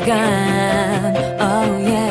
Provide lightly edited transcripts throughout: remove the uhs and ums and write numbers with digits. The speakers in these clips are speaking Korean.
시간 oh yeah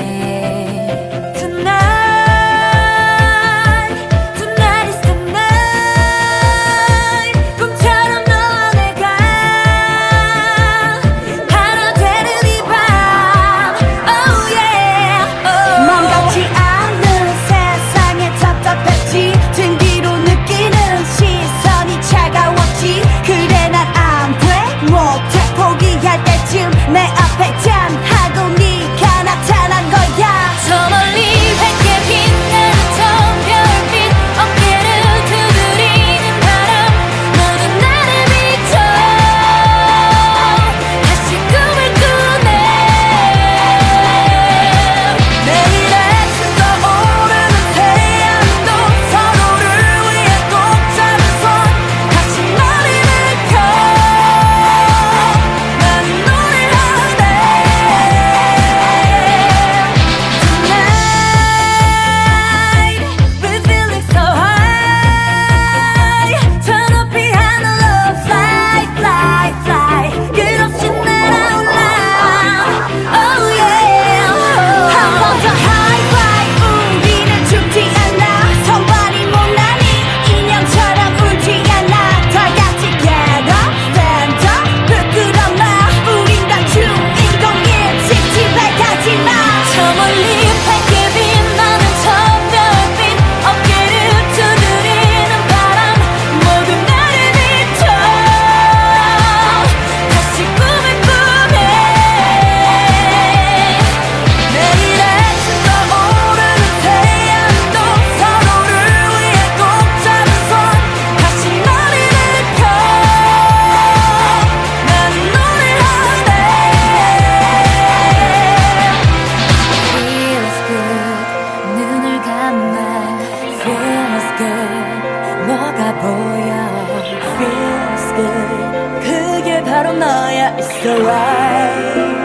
내 앞에 짠하고 네가 나타난 거야. 저 멀리 밝게 빛나는 저 별빛 어깨를 두드리는 바람 모두 나를 비춰 다시 꿈을 꾸네. 내일 아침 떠오르는 태양도 서로를 위해 꼭 잡은 손 다시 머리를 펴. 뭐가 보여 feels good 그게 바로 너야 it's alright.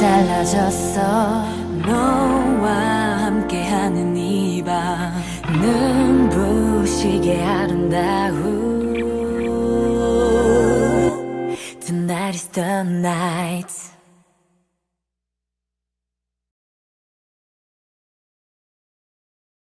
달라졌어 너와 함께하는 이 밤 눈부시게 아름다운 Tonight is the night.